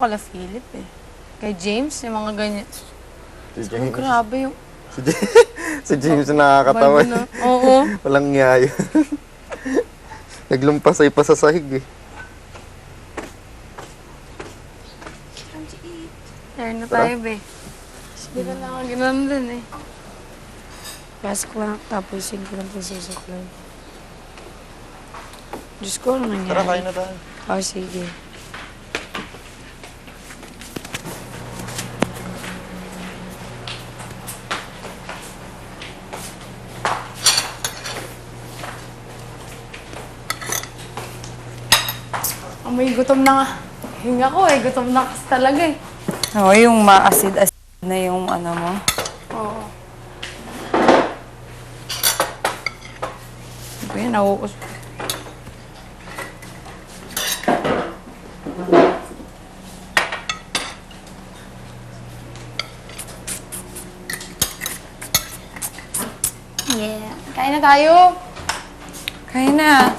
Kala Philip eh. Kay James, yung mga ganyan. Si James. Grabe yung... Si James na nakakatawa. Bago na. Oo. Walang nyayo. Naglumpasay pa sa sahig eh. There na tayo, be. Hindi ka na ako ginawa dun eh. Pasok lang, tapos yung ko lang po susuklay. Diyos ko, ano nangyari? Tara, kain na tayo. Oh, sige. May gutom na nga. Hinga ko eh, gutom na kasi talaga eh. Oo, yung ma-acid-acid na yung ano mo. Oo. Ito yan, nauus. Yeah. Kain na tayo. Kain na.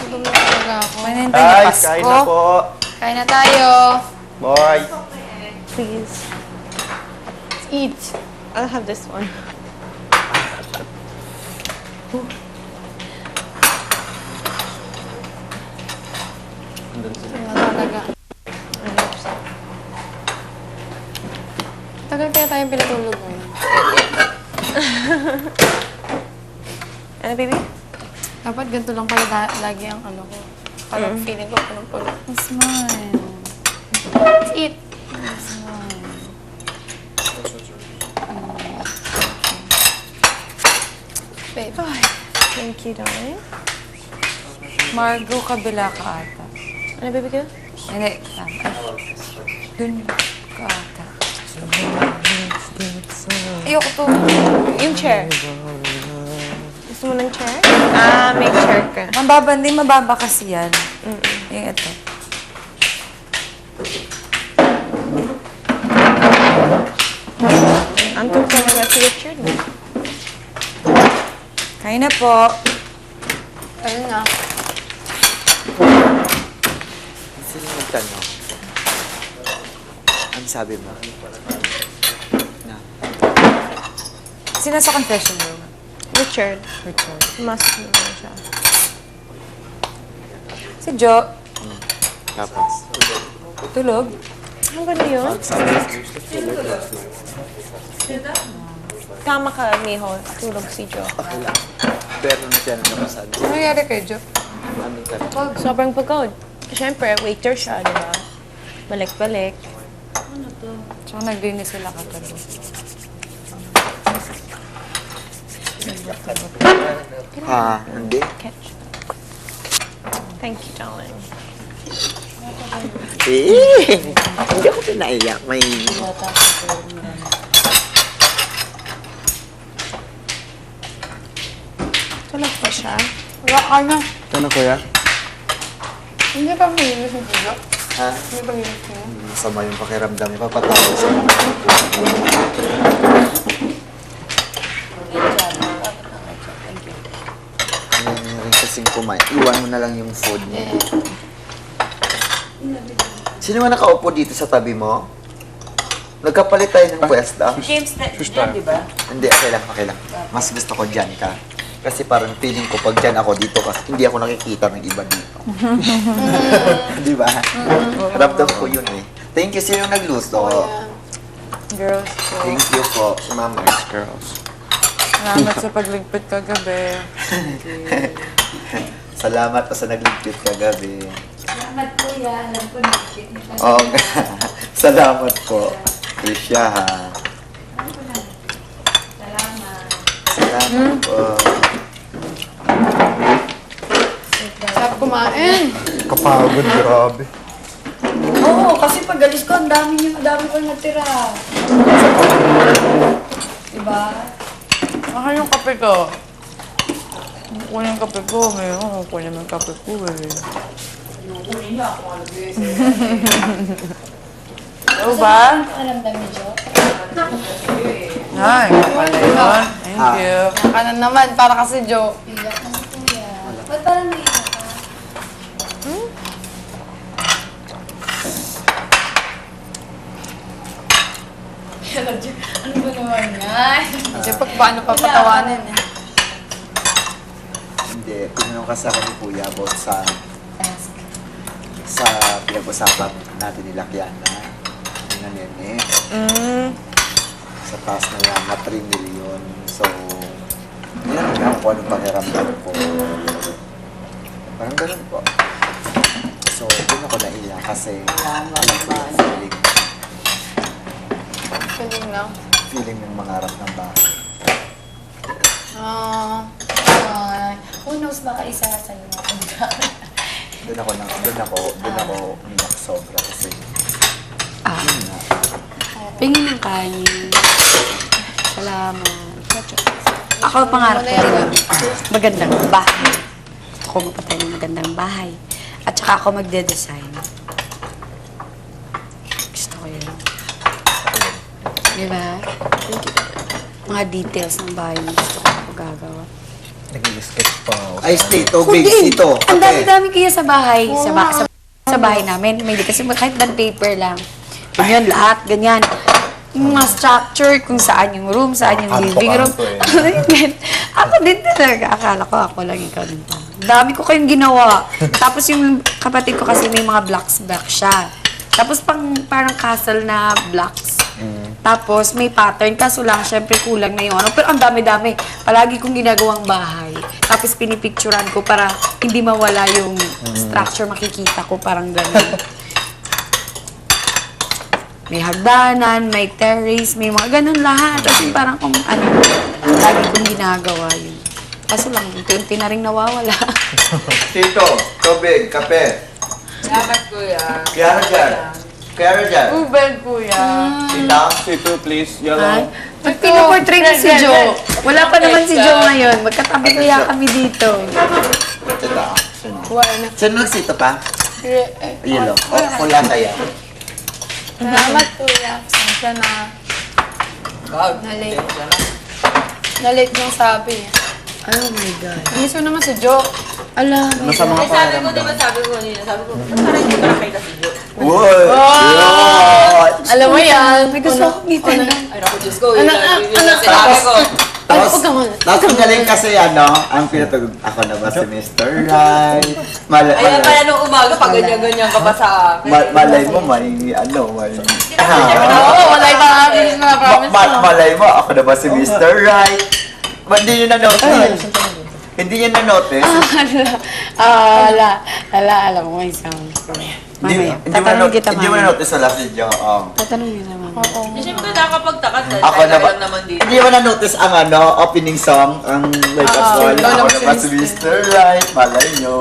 Gutom na talaga ako. Manintay na Pasko. Kain na po. Kain na tayo. Boy. Please. Let's eat. I'll have this one. Wala talaga. Tagal kaya tayong pinatulog ngayon. Ano, baby? Dapat ganito lang pala lagi ang ano ko. Parang feeling ko punong-puno. Smile. Let's eat. Babe. Thank you, darling. Margo, kabila ka ata. Ano, baby ko? Hindi. Dun ka ata. Ayoko to. Yung chair. Gusto mo ng chair? May chair ka. Mababa, hindi mababa kasi yan. Yung ito. Antok ka na si Richard. Kain na po. Ayun nga. Sino nagtanong? Ano sabi mo? Na. Sino sa confession room? Richard. Richard. Pumasok na naman siya. Si Jo. Tapos. Tulog. Ang ganda yun. Tama ka, Miho. Tulog si Jo. Okay lang. Pero na siya nakasabi. Ano nangyari kay Jo? Anong tanong? Sobrang pagod. Siyempre, waiter siya, di ba? Balik-balik. Tsaka naglinis sila kagabi. Hindi. Catch. Thank you, darling. Hindi ako pinaiyak. May... Tulog pa siya. Wala ka na. Ano kuya? Hindi pa mahilis yung Jo. Ha? Hindi pa mahilis mo. Masama yung pakiramdam. Papatawa siya. Ano rin kasing kumain. Iwan mo na lang yung food mo. Sino man nakaupo dito sa tabi mo? Nagkapalit tayo ng pwesta. James, dyan, di ba? Hindi, okay lang, okay lang. Mas gusto ko dyan ka. Kasi parang feeling ko pag dyan ako dito kasi hindi ako nakikita ng iba dito. Di ba? Ramdam ko yun eh. Thank you, sino nagluto? Girls, po. Thank you po, si Mama. Girls. Salamat sa pagligpit kagabi. Salamat pa sa nagligpit kagabi. Salamat kuya. Alam ko na. Oo nga. Salamat po. Krisya ha. Salamat po. Sarap kumain. Kapagod, grabe. Oo, kasi pag alis ko, ang dami ko natira. Diba? Akin yung kape ko. Kunin yung kape ko. Mayroon kunin yung kape ko eh. Ano ba? Aramdam ni Jo. Ay, pala yun. Thank you. Kanan naman, para kasi Jo. Iyak naman kuya. Ba't parang naiyak ka? Ano ba naman yan? Kasi pag paano papatawanin eh. Hindi, tinanong kasi ako ni Kuya about sa pinag-usapan natin ni Lakiana, ni Nene, sa taas na yan, na 3 million. So, yun lang kung anong pakiramdam ko. Parang ganun po. So, doon ako naiyak kasi alam ko yung Feeling lang. feeling ng mangarap ng bahay. Who knows, baka isa sa'yo nga. Doon ako umiyak sobra kasi yun nga. Pingin ng kanin. Salamat. Ako pangarap ko din magandang bahay. Ako magpatay ng magandang bahay. At saka ako magde-design. Gusto ko yun. Diba? Mga details ng bahay na gusto ko gagawa. Nag-sketch pa ako. Ay, stay, tubig, Kundi, ito. ang dami-dami kaya sa bahay. Sa bahay namin. May kasi kahit band paper lang. Ganyan, lahat, ganyan. Yung mga structure, kung saan yung room, saan yung living room. Ako din talaga. Akala ko ako lang ikaw din pa. Dami ko kayong ginawa. Tapos yung kapatid ko kasi may mga blocks siya. Tapos parang castle na blocks. Tapos may pattern, kaso lang, syempre kulang na yung ano. Pero ang dami-dami. Palagi kong ginagawang bahay. Tapos pinipicturan ko para hindi mawala yung structure, makikita ko parang gano'n. May hagdanan, may terrace, may mga ganun lahat. Kasi parang kung ano, lagi kong ginagawa yun. Kaso lang, unti-unti na rin nawawala. Tito, tubig, kape. Salamat, kuya. Kaya dyan. Kaya dyan. Ubel, kuya. Tita. C2 please, Ha? yellow. Pag pinoportray mo si Joe, wala pa naman si Joe ngayon. Magkatabi kaya kami dito. Tita. Wala na. Saan nagsito pa? Yelo. O, pula kaya. Salamat, kuya. Pasensya na. Na-late. Na-late yung sabi. Oh my God. Miss mo naman si Joe. Ala, Nasa mga Sabi ko, di ba sabi ko kanina, sabi ko, ba't parang hindi ko nakita si Jo? Uy! Yun! Alam mo yan. may gusto akong kita na. Ay, naku, Diyos ko, yun yung sinabi ko. Tapos ang galing kasi ang pinatugod ako na ba si Mr. Right? Ayan pala nung umaga, pag ganyan-ganyan ka pa sa akin. Malay mo, may Oo, wala yung mga bilis na promise mo. Malay mo, ako na ba si Mr. Right? Ba't di nyo na-notice? Hindi nyo na-notice? Alam mo may sound. Mamaya, tatanungin kita Hindi mo mamaya. na-notice wala si Jo. Tatanungin kita mamaya. Hindi siya nakakapagtakat dahil Ako tayo na ba? lang naman dito. Hindi mo na-notice ang opening song, ang Like a Soul. Ako na ba si Mr. Right? Malay nyo.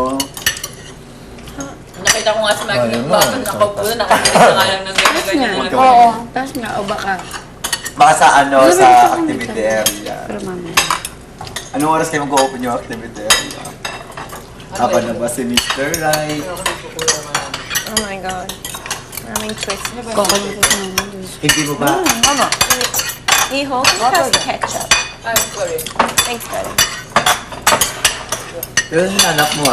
Nakita ko nga si Maggie yung bakit nakaupo na, nakakinig na nga lang ng ganyan-ganyan. Oo. Tapos nga, o baka. Baka sa sa activity area. Pero mamaya. Anong oras kayo mag-open yung activity area? Ako na ba si Mr. Right? Oh my God. Maraming twist. Kukunin ko sa mama dun. Hindi mo ba? Iho, has ketchup. Ay, sorry. Thanks, Daddy. Pero hinanak mo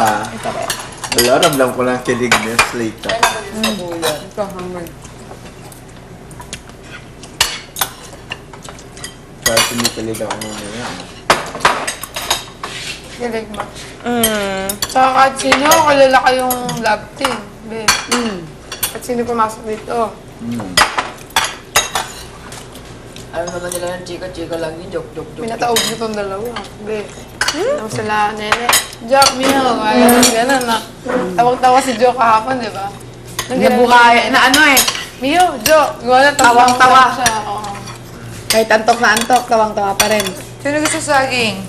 Wala, ramdam ko lang kilignes later. Kaya tumikilig ako ngayon. Galing mo. Saka kahit sino, kilala kayong love team. Be. At sino pumasok dito? Ano naman nila yung chika-chika lang yun, joke-joke. Pinataog niyo itong dalawa. Be. Ano sila, nene? Joke, Mio. Ayaw gano'n na. Tawag-tawa si Joe kahapon, di ba? Nabuhay, na ano eh. Mio, Joe. Gawala, Tawang-tawa. siya. Oo. Kahit antok na antok, tawang-tawa pa rin. Sino gusto saging?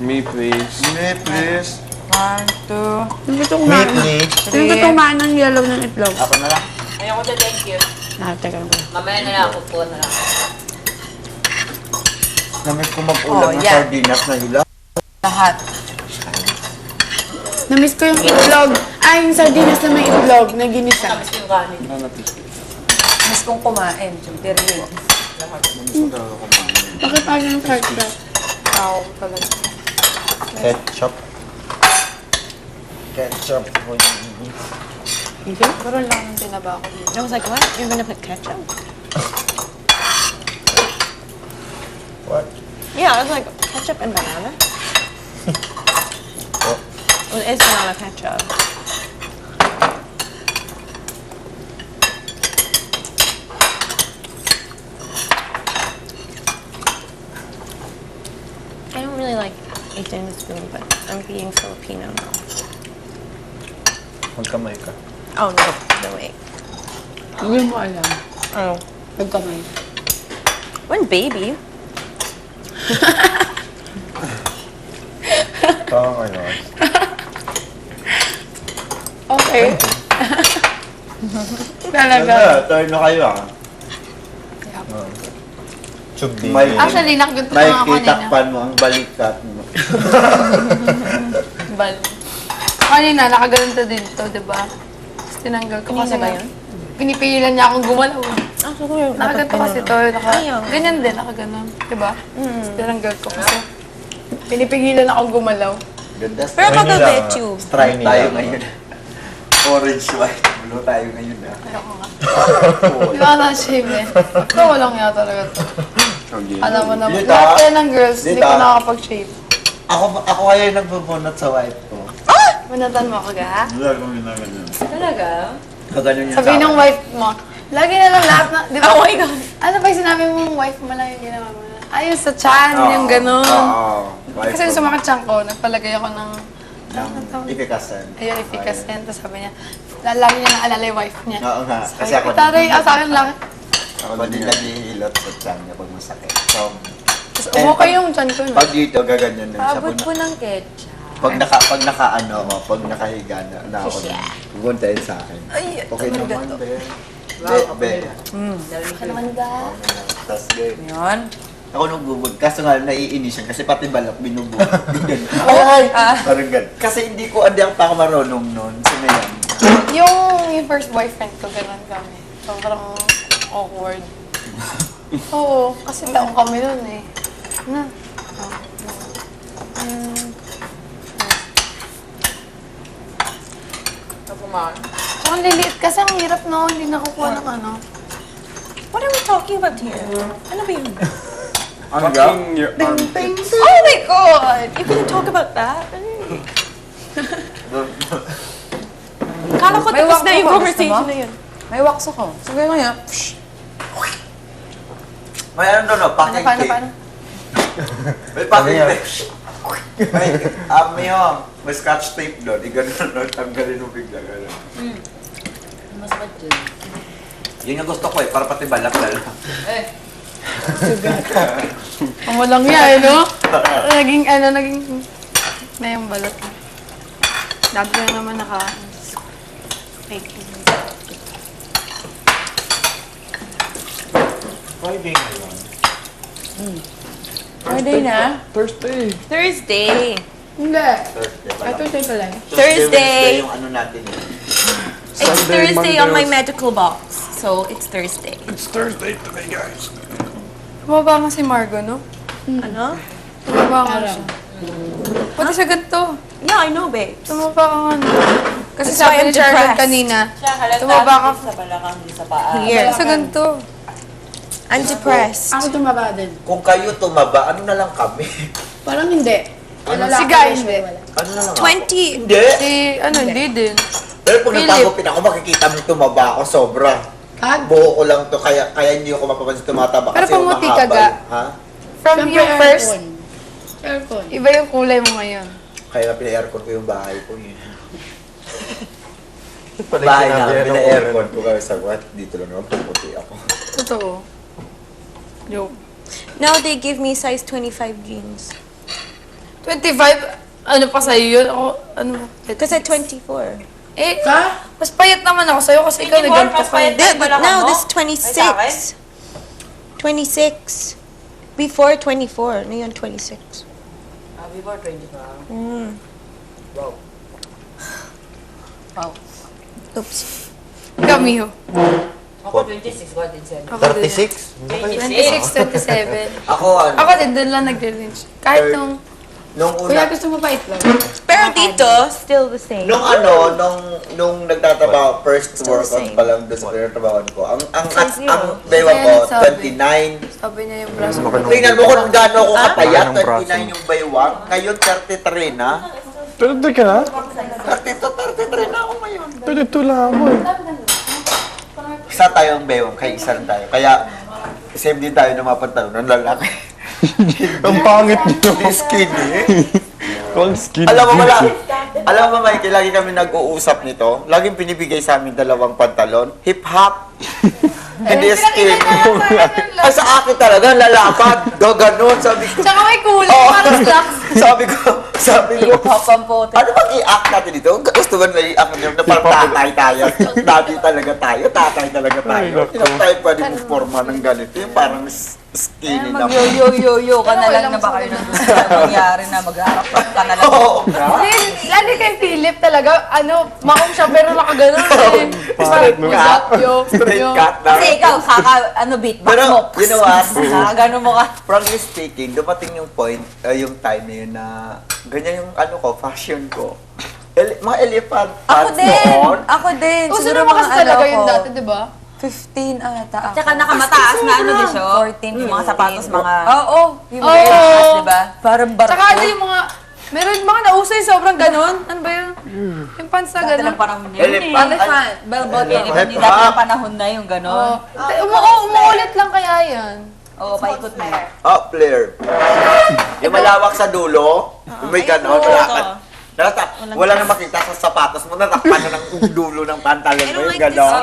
Me please. Hindi, please. 1, 2, Yung gusto kumain. Yung gusto kumain ng yellow ng itlog. Ako na lang. Ayoko siya, thank you. Teka lang. Mamaya na lang, kukuha na lang. Namiss ko mag-ulam ng yan. sardinas na hila. lahat. Namiss ko yung itlog. Ay, yung sardinas na may itlog na ginisa. Tapos yung kanin. Mas kong kumain, yung period. Bakit ayaw yung heart that? Tao talaga. Ketchup. Ketchup. Okay? Meron lang ng tinaba ko dito. I was like, what? You're gonna put ketchup? What? Yeah, it's like ketchup and banana. Well, it's banana ketchup. I don't really like eating the spoon, but I'm being Filipino now. Magkamay ka. Oh no, wait. Hindi mo alam. Oh, Magkamay. when baby. Parang ano. Okay. Talaga. Turn na kayo ah. Chubby. Actually, nakaganto May na ako kanina. kitakpan mo ang balikat mo. Bal. Kanina, nakaganto din to, di ba? Tapos tinanggal ko kasi Kanina ba yun? Pinipigilan niya akong gumalaw. Ah, siguro. Nakaganto kasi to. Ayaw. Ganyan din, nakaganon. Di ba? Tapos tinanggal ko kasi pinipigilan akong gumalaw. Ganda. Pero pag Manila. a tube. Stripe tayo ngayon. Orange, white, blue tayo ngayon ah. Ayoko nga. Hindi ka na shave eh. Ito, walang nga talaga to. Alam mo naman, Dito, lahat yan ng girls, hindi Dito. ko nakakapag-shave. Ako kayo nagbubunot sa wife ko. Manatan mo ako ga? Wala kong ginaganyan. Talaga? Kaganon niya Sabihin sa ng akin. wife mo, lagi na lang lahat na, di ba? Oh my God. Ano pa yung sinabi mong wife mo lang yung ginawa mo? Ayun, sa chan, yung gano'n. Oo. Wife Kasi yung ko. sumakit chan ko, nagpalagay ako ng, Ng ipikasan. ayun, efficacy. Tapos sabi niya, lagi niya naalala yung wife niya. Oo nga. Kasi ako Taray, sa akin lang. Ako din naghihilot sa tiyan niya pag masakit. So, Tapos umukay yung chan ko. No? pag dito, gaganyan din siya. Abot po ng ketchup. Pag nakahiga na ako na, pupuntahin sa akin. Okay naman, be. Be. Ka naman ga. Tapos, be. Yun. Ako nagbubog. Kaso nga, naiinis siya. Kasi pati balak, binubog. Ay! Parang ganun. Kasi hindi pa ako marunong nun. So, ngayon. Yung first boyfriend ko, gano'n kami. Sobrang awkward. Oo, kasi taong kami nun eh. Na. So, ang liliit kasi ang hirap no, hindi nakukuha ng ano. What are we talking about here? Ano ba yun? Ano Fucking your armpits. Oh my God! You couldn't talk about that? Kala ko tapos na yung conversation na yun. May wax ako. Sige nga yan. May ano doon, packing tape. Paano? May packing tape. May scotch tape doon. Iganon doon, tanggalin mo bigla. Ganun. Mas bad yun. Yun yung gusto ko eh, para pati balak na lang. Ang walang yan, no? Naging na yung balot. Dati na naman fake. Friday ngayon. Friday na. Thursday. Thursday. Hindi. Thursday pala. Ito tayo pala. Thursday. Wednesday yung ano natin eh. It's Sunday, Thursday Monday, on my or- medical box. So, it's Thursday. It's Thursday today, guys. Tumaba nga si Margo, no? Ano? Tumaba nga siya. Pati sa ganito. Yeah, I know, babe. Tumaba ka nga, no? Kasi That's why sabi I'm ni Charlotte depressed. kanina, Siya, halata tumaba ka. sa balakang, sa paa. Here. Sa ganito. I'm depressed. Ako tumaba din. Kung kayo tumaba, ano na lang kami? Parang hindi. Si Guy, hindi. Ano na lang 20. ako? Hindi. Si, hindi din. Pero pag Philip. nagpagupin ako, makikita mo tumaba ako sobra. Kag? Buo ko lang to, kaya hindi ko mapapansin tumataba Pero kasi pamuti ka, mahaba. ga. Ha? From yung first, Aircon. iba yung kulay mo ngayon. Kaya na pina-aircon ko yung bahay ko yun. Pala Bahay sinabi na, yan ng pina-aircon ko kaya sa what? Dito lang naman pumuti ako. Totoo. Joke. Now they give me size 25 jeans. 25, ano pa sa'yo yun? Ako, ano? Kasi 24. Eh, mas payat naman ako sa'yo kasi ikaw Hindi, nagganto mas pa payat. yun. But balakang now mo? this Ay, sa akin? 26. 26. Before 24. Ngayon 26. Before 25. Wow. Wow. Oops. Ikaw, Miho. Ako 26, what din sa'yo? Ako din. 36? 26, 27. Ako ano? Ako din, doon lang nagre-range. Kahit nung Nung Kuya, una, gusto mo pa itlog? Pero dito, still the same. nung nagtatrabaho, first workout pa lang doon sa pinagtrabahoan ko, ang bayaw ko, Kaya sabi. 29. Sabi niya yung braso ko. Tingnan mo kung gaano ako kapayat, Ang braso. 29 yung baywang. Ngayon, 33 na. 32 ka na? 33 na ako ngayon. 32 lang ako eh. Isa tayong baywang, kaya isa lang tayo. Kaya, same din tayo ng mga pantalon ng lalaki. Ang pangit niyo. Skinny. Ang skinny. Alam mo, Mikey, lagi kami nag-uusap nito. Laging pinibigay sa amin 2 pantalon. Hip-hop. Hindi skinny. Ay, sa akin talaga, lalapad. Gaganon. Sabi ko, Tsaka may kulay, Oo. parang slacks. sabi ko, ano bang i-act natin dito? Gusto ba na i-act nyo na parang tatay tayo? Daddy talaga tayo, tatay talaga tayo. Hindi na tayo pwede forma ng ganito. Yung parang skinny na. Mag-yo-yo-yo-yo ka na Pero lang walang na baka masakit. yun ang gusto na mangyari na mag-harap ka na lang. Oo. Lalo kay Philip talaga, maong siya pero nakaganon eh. Pangit mo. Straight cut na. Kasi ikaw, beatbox Pero, mo. you know what? Gano'n mo ka. Frankly speaking, dumating yung point, yung time na yun na ganyan yung fashion ko. Mga elephant Ako pants din! noon. Ako din! Uso Siguro naman kasi mga talaga ano yun ko, dati, di ba? 15 ata ako. Tsaka nakamataas na ano din siya. 14, yung mga sapatos, mga... Oo, yung Oo. very taas, di ba? Parang barko. Tsaka yung mga, meron mga nauso yung sobrang ganon. Ano ba yun? Yung pants na Dati ganon. ng panahon na yun eh. Elephant. Bellboat Elephant. elephant. Hindi dati ng panahon na yung gano'n. Umuulit lang kaya yan. Oo, paikot mo. Player. Yung malawak sa dulo, yung may ganon, wala na makita sa sapatos mo, natakpan na ng dulo ng pantalon mo, yung ganon.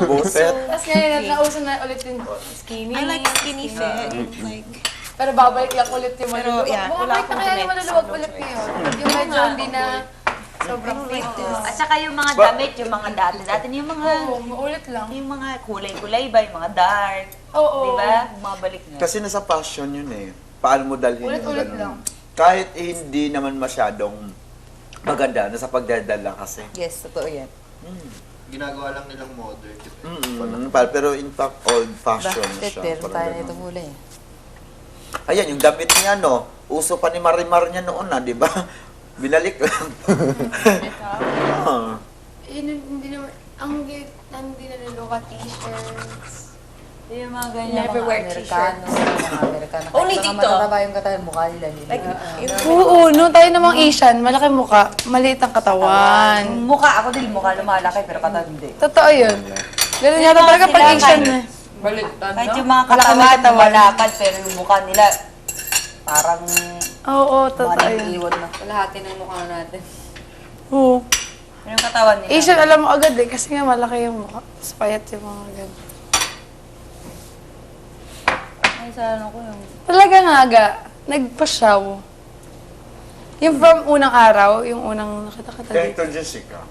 Buset. Tapos ngayon, nauso na ulit yung skinny. I like skinny fit. Like, Pero babalik lang ulit yung Pero, maluluwag. yeah, wala Bumabalik na akong kaya yung comment. maluluwag ulit ngayon. Yung medyo hindi na sobrang fit. At saka yung mga damit, yung mga dati. Dati yung mga... Oo, maulit lang. Yung mga kulay-kulay ba, yung mga dark. Oo. Di ba? Bumabalik na. Kasi nasa passion yun eh. Paano mo dalhin yung Ulit-ulit ganon. lang. Kahit hindi naman masyadong maganda, nasa pagdadala kasi. Yes, totoo yan. Ginagawa lang nilang modern. Pero in fact, old fashion siya. Meron Parang tayo ganon. nito kulay. Ayan, yung damit niya, no? Uso pa ni Marimar niya noon na, di ba? Binalik lang. Hindi naman, hindi na niluka t-shirts. Yung mga ganyan, Never mga wear Amerikano. Mga Amerikano. Only Kahit mga dito. matataba yung katawan, mukha nila. Oo, nung tayo namang Asian, malaki mukha, maliit ang katawan. Mukha, ako din mukha lumalaki, pero katawan hindi. Totoo yun. Ganun yata talaga pag Asian na. Kahit yung mga katawan, malakad, pero yung mukha nila, parang Oo, totoo yun. maliiwan na. Kalahati ng mukha natin. Oo. Yung katawan nila. Asian, alam mo agad eh, kasi nga malaki yung mukha. Tapos payat yung mga ganun. Ay, sa ano ko yung... Talaga nga aga, nagpasyaw. Yung from unang araw, yung unang nakita-kita dito. Dr. Jessica,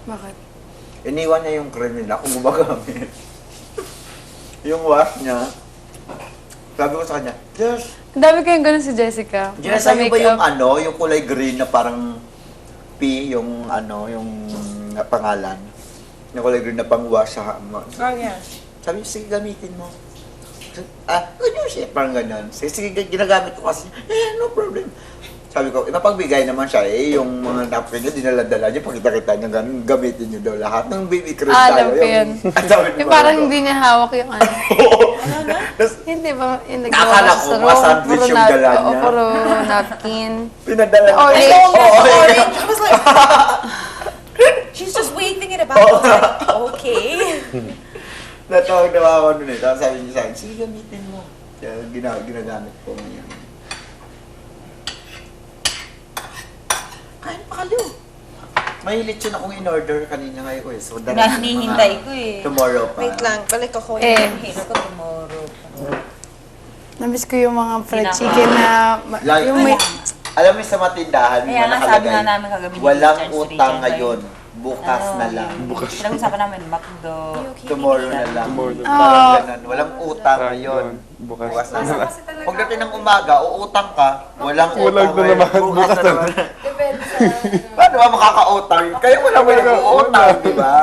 Bakit? iniwan niya yung cream nila kung gumagamit. Yung wash niya, sabi ko sa kanya, yes. Ang dami kayong ganun si Jessica. Ginasa Nasa niyo ba yung makeup. yung kulay green na parang P, yung yung pangalan. Yung kulay green na pang wash sa oh yeah. Sabi niya, sige gamitin mo. Ganyan siya, parang ganyan. Sige, ginagamit ko kasi, no problem. Sabi ko, napagbigay naman siya yung mga napkin niya, dinala-dala niya, pakita-kita niya, ganun, gamitin niyo daw lahat ng baby cream Alam tayo. ko yun. Ang dami ni Yung parang Marlo. hindi niya hawak yung ano. Tapos, Hindi ba, yung Akala ko, mga sandwich yung dala niya. Oo, puro napkin. pinadala niya. Orange. Orange. I was like, she's just waving it about. I was like, okay. Natawag na ako nun eh. Tapos sabi niya sa akin, sige gamitin mo. Kaya ginagamit ko ngayon. Kain pa kayo. May lechon akong in-order kanina ngayon ko eh. So, Hinihintay ko eh. Tomorrow pa. Wait lang, balik ako. Hino ko tomorrow. Namiss ko yung mga fried chicken na, Like, yung may, alam mo sa matindahan, Kaya nga sabi nga namin kagabi ni walang Richard utang Richard, ngayon. Bukas na lang. Pinag-usapan namin, McDo. Tomorrow na lang. Tomorrow. Parang ganun. Walang utang ngayon. Bukas. Bukas na lang. Pagdating ng umaga, uutang ka, walang utang Walang na ngayon. naman. Bukas na naman. Paano ba makaka-utang? Kaya wala utang, di ba?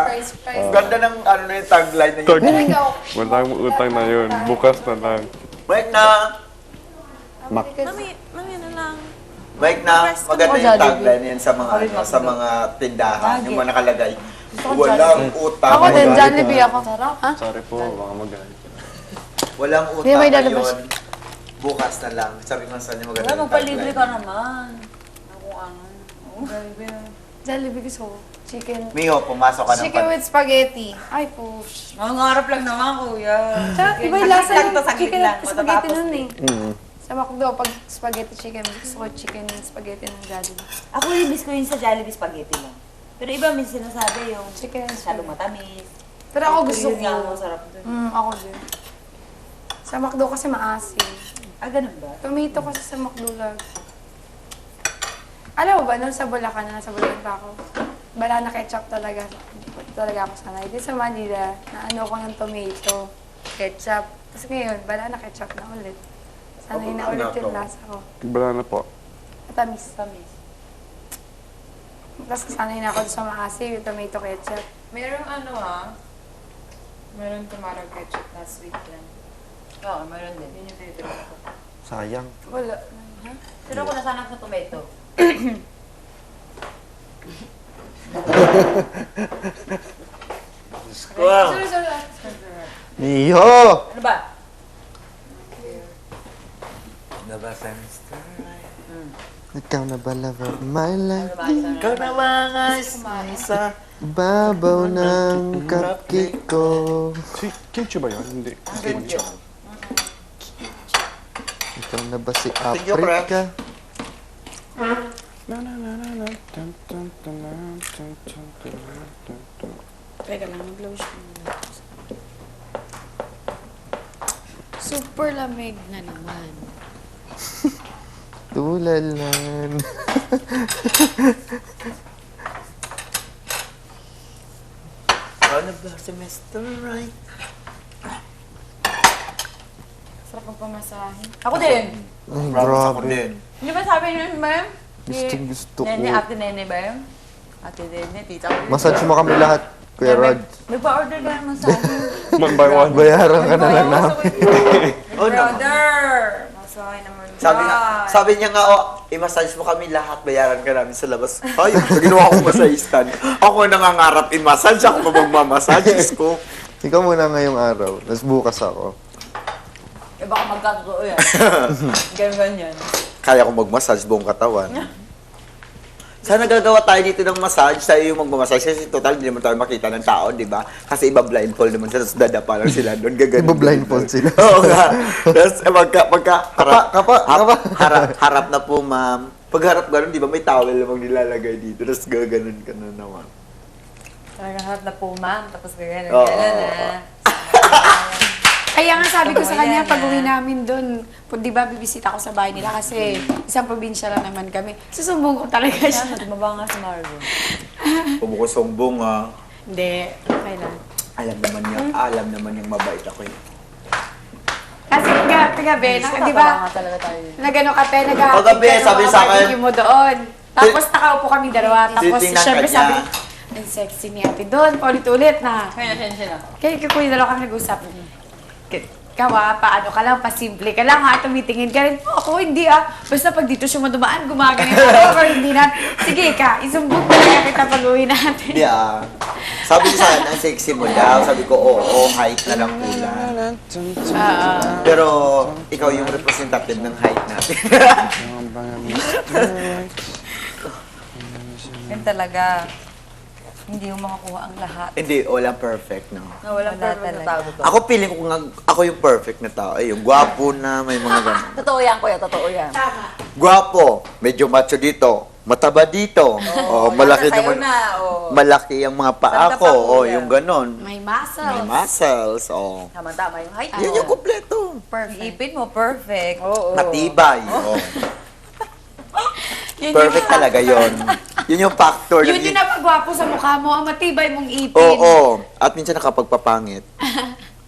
Ganda ng ano na yung tagline na yun. Walang utang na yun. Bukas na lang. Wait na! Mami na lang. Mike na, Press ko maganda ako yung Jollibee. tagline yan sa mga tindahan. Yung mga nakalagay. ko Walang utang. Ako din, ngayon. Jollibee ako. Ha? Sorry po, baka magalit. Walang Hindi, utang may lalabas. ngayon. Bukas na lang. Sabi ko sa niya maganda Wala, yung magpalibre tagline. ka naman. Ako ang... Jollibee gusto ko. Chicken. Miho, pumasok ka ng Chicken with spaghetti. Ay, push. Nangangarap lang naman, kuya. Tsaka iba yung Saglit lasa lang ng to, saglit chicken lang. at spaghetti Matatapos nun eh. Mm. Sa McDo, pag spaghetti chicken, gusto ko chicken and spaghetti ng Jollibee. Ako yung miss ko yun sa Jollibee spaghetti lang. Pero iba may sinasabi yung Chicken and masyadong spaghetti. matamis. Pero ako gusto Yun nga ang ko. masarap dun. Ako din. Sa McDo kasi maasim. Ah, ganun ba? Tomato kasi sa McDo lang. Alam mo ba, nung sa Bulacan, nasa Bulacan pa ako, banana ketchup talaga ako sanay. Di sa Manila, naano ko ng tomato, ketchup. Tapos ngayon, banana ketchup na ulit. Sanay na ulit yung lasa ko. Wala na po. Matamis. Tamis. Tapos sanay na ako sa maasim, yung tomato ketchup. Merong merong tomato ketchup na sweet lang. Oo, mayroon din. Yun yung tinitignan ko. Sayang. Wala. Pero ako nasanap sa tomato. Wow! Sorry. Miho! Ano ba? Ikaw na ba love of my life? Ano ba? Ano ba? Ikaw na ba nga isa? Babaw ng cupcake ko. Kimchi ba yun? Hindi. Kimchi. Ikaw na ba si Thank you, pre. Africa? Teka lang, mag-lotion. Super lamig na naman. Tulalan. Ano ba semester right? Sarap ang pamasahin. Ako din. Ay, Promise ako grabe. din. Hindi ba sabi niyo, ma'am? Gustong gusto ko. Nene, ate Nene ba yun? Ate Nene, tita ko. Massage mo kami lahat, Kuya Rod. Nagpa-order ka naman sa akin. One by one. Bayaran ka na lang namin. Oh, no. Brother! Masahe naman. Sabi niya nga, i-massage mo kami lahat, bayaran ka namin sa labas. Ay, ginawa ko masahistan. Ako nangangarap i-massage, ako magmamassage ko. Ikaw muna ngayong araw, tas bukas ako. Eh baka magkatotoo yan. Ganyan. Kaya ko mag-massage buong katawan. Sana gagawa tayo dito ng massage, tayo yung magmamassage kasi total hindi naman tayo makita ng tao, di ba? Kasi iba blindfold naman sila, tapos dadapa lang sila doon, gaganon. Iba blindfold sila. Oo nga. Tapos Kapa. harap na po, ma'am. Pag harap gano'n, di ba may towel namang nilalagay dito, tapos gaganon ka na naman. Talagang harap na po, ma'am. Tapos ganyan. Oo. Kaya nga sabi ko sa kanya, Yan, pag uwi namin doon, di ba bibisita ako sa bahay nila kasi isang probinsya lang naman kami. Susumbong ko talaga siya. Tumaba nga si Marvin. Huwag ko sumbong, ah. Hindi, okay lang. Alam naman yung mabait ako eh. Kasi kagabi, di ba, Nga talaga tayo. nagano ka te, Kagabi, sabi sa akin, mo doon. Tapos nakaupo kami dalawa. Tapos Titingnan ka syempre niya. sabi, ang sexy ni ate doon, paulit-ulit na. Kaya na ako. Kaya kuya dalawa kami nag-usap. Kawa, paano ka lang, pasimple ka lang ha, tumitingin ka rin. Ako, hindi Basta pag dito siya madumaan, gumagano ako, or hindi na. Sige ka, isumbong mo kaya kita pag-uwi natin. Hindi ah. Sabi niya sa akin, ang sexy mo daw. Sabi ko, oo, height na lang kulang. Pero ikaw yung representative ng height natin. Yan talaga. Hindi mo makakuha ang lahat. Hindi, walang perfect, no? Walang perfect na tao to. Ako feeling ko nga, ako yung perfect na tao. Ay, yung gwapo na, may mga ganun. Totoo yan, kuya. Totoo yan. Gwapo, medyo macho dito, mataba dito. Oh, malaki nasa sayo naman. na, oh. Malaki ang mga paa Saan ka ko. pa, Oh, kuya? yung ganon. May muscles. May muscles. Oh. Tama-tama yung height. Yun yung kompleto. Perfect. Ipin mo, perfect. Oo. Matibay. Oh. Perfect talaga yon. Yun yung factor. Yun yung napagwapo sa mukha mo, ang matibay mong ipin. Oo. At minsan nakapagpapangit.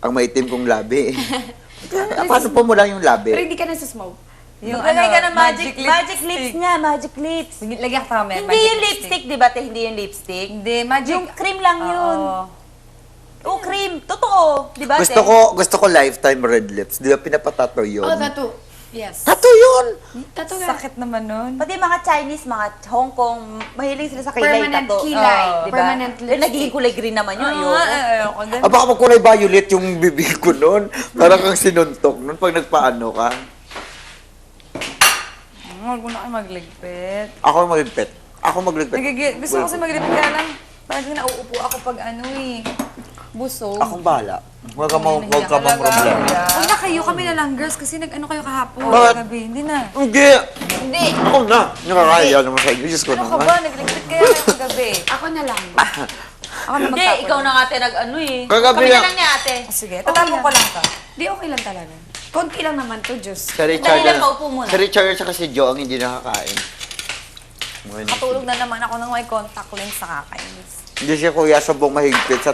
Ang maitim kong labi. Paano po mo lang yung Pero labi? hindi ka nasusmoke. Yung Maglagay ka ng magic lips niya, magic lips. Lagyan ka kami. Hindi yung lipstick, di ba? Hindi yung lipstick. Hindi, magic. Yung cream lang yun. Oo, cream. Totoo. Di ba? Gusto ko lifetime red lips. Di ba pinapatato yun? Oh, tattoo. Yes. Tattoo yun! Tattoo ka. Sakit naman nun. Pati mga Chinese, mga Hong Kong, mahilig sila sa kilay. Permanent tattoo. kilay. Diba? Permanent Eh, lipstick. nagiging kulay green naman yun. Ayoko. Ah, baka magkulay violet yung bibig ko nun. Parang kang sinuntok nun pag nagpaano ka. Huwag mo na kayo magligpit. Ako magligpit. Ako magligpit. Gusto ko kasi magligpit kaya lang. Parang nauupo ako pag busog. Akong bahala. Huwag ka mong problema. Huwag na kayo, kami na lang girls kasi nag-ano kayo kahapon. Bakit? Gabi. Hindi na. Hindi! Hindi. Ako na! Nakakaya naman sa inyo. Diyos ko Ano ka naman. ba? Nagligpit kaya kayo kagabi. Ako na lang. Ako na Hindi, ikaw na nga ate nag-ano eh. Kagabi Kami lang. na lang ni ate. Sige, tatapon ko lang ka. Di, okay lang talaga. Konti lang naman to, Diyos. Si Richard, Dali lang, paupo muna. si Richard at si Joe ang hindi nakakain. Katulog na naman ako ng may contact lens sa kakainis. Hindi si Kuya Sabong mahigpit sa